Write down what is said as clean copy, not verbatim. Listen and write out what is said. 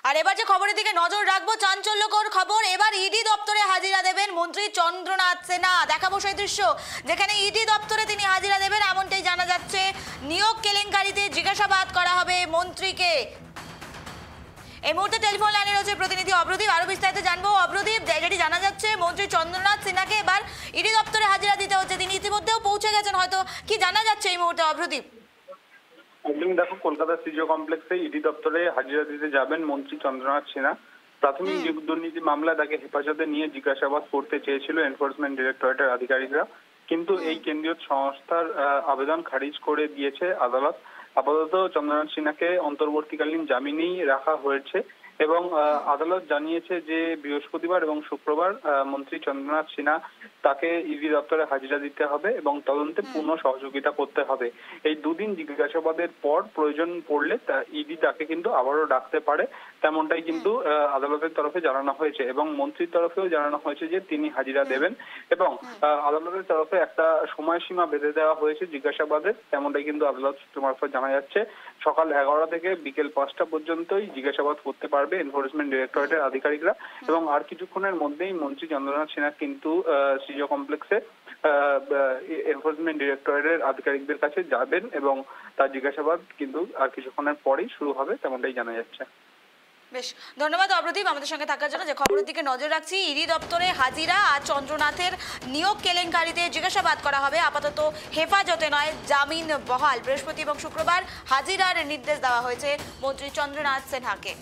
আর এবার যে খবরের দিকে নজর রাখবো, চাঞ্চল্যকর খবর। এবার ইডি দপ্তরে হাজিরা দেবেন মন্ত্রী চন্দ্রনাথ সিনহা। দেখাবো সেই দৃশ্য যেখানে ইডি দপ্তরে তিনি হাজিরা দেবেন, এমনটাই জানা যাচ্ছে। নিয়োগ কেলেঙ্কারিতে জিজ্ঞাসাবাদ করা হবে মন্ত্রীকে। এই মুহূর্তে টেলিফোন লাইনে রয়েছে প্রতিনিধি অভ্রদীপ, আরো বিস্তারিত জানবো। অভ্রদীপ, যেটি জানা যাচ্ছে মন্ত্রী চন্দ্রনাথ সিনহাকে এবার ইডি দপ্তরে হাজিরা দিতে হচ্ছে, তিনি ইতিমধ্যেও পৌঁছে গেছেন হয়তো, কি জানা যাচ্ছে এই মুহূর্তে অভ্রদীপ? একদম, দেখো, কলকাতা সিজিও কমপ্লেক্সে ইডি দপ্তরে হাজিরা দিতে যাবেন মন্ত্রী চন্দ্রনাথ সিনহা। প্রাথমিক দুর্নীতি মামলায় তাকে হেফাজতে নিয়ে জিজ্ঞাসাবাদ করতে চেয়েছিল এনফোর্সমেন্ট ডিরেক্টরেটের আধিকারিকরা, কিন্তু এই কেন্দ্রীয় সংস্থার আবেদন খারিজ করে দিয়েছে আদালত। আপাতত চন্দ্রনাথ সিনহাকে অন্তর্বর্তীকালীন জামিনেই রাখা হয়েছে এবং আদালত জানিয়েছে যে বৃহস্পতিবার এবং শুক্রবার মন্ত্রী চন্দ্রনাথ সিনহা তাকে ইডি দপ্তরে হাজিরা দিতে হবে এবং তদন্তে পূর্ণ সহযোগিতা করতে হবে। এই দুদিন জিজ্ঞাসাবাদের পর প্রয়োজন পড়লে ইডি তাকে কিন্তু আবারও ডাকতে পারে, তেমনটাই কিন্তু আদালতের তরফে জানানো হয়েছে এবং মন্ত্রীর তরফেও জানানো হয়েছে যে তিনি হাজিরা দেবেন এবং আদালতের তরফে একটা সময়সীমা বেঁধে দেওয়া হয়েছে জিজ্ঞাসাবাদের, তেমনটাই কিন্তু আদালত সূত্র মারফত জানা যাচ্ছে। সকাল 11টা থেকে বিকেল 5টা পর্যন্তই জিজ্ঞাসাবাদ করতে পারবে এনফোর্সমেন্ট ডিরেক্টরেটের আধিকারিকরা এবং আর কিছুক্ষণের মধ্যেই মন্ত্রী চন্দ্রনাথ সিনহা কিন্তু সিজিও কমপ্লেক্সে এনফোর্সমেন্ট ডিরেক্টরেটের আধিকারিকদের কাছে যাবেন এবং তার জিজ্ঞাসাবাদ কিন্তু আর কিছুক্ষণের পরেই শুরু হবে, তেমনটাই জানা যাচ্ছে। বেশ, ধন্যবাদ অভ্রদীপ আমাদের সঙ্গে থাকার জন্য। যে খবরের দিকে নজর রাখছি, ইডি দপ্তরে হাজিরা আর চন্দ্রনাথের নিয়োগ কেলেঙ্কারিতে জিজ্ঞাসাবাদ করা হবে। আপাতত হেফাজতে নয়, জামিন বহাল। বৃহস্পতি এবং শুক্রবার হাজিরার নির্দেশ দেওয়া হয়েছে মন্ত্রী চন্দ্রনাথ সিনহাকে।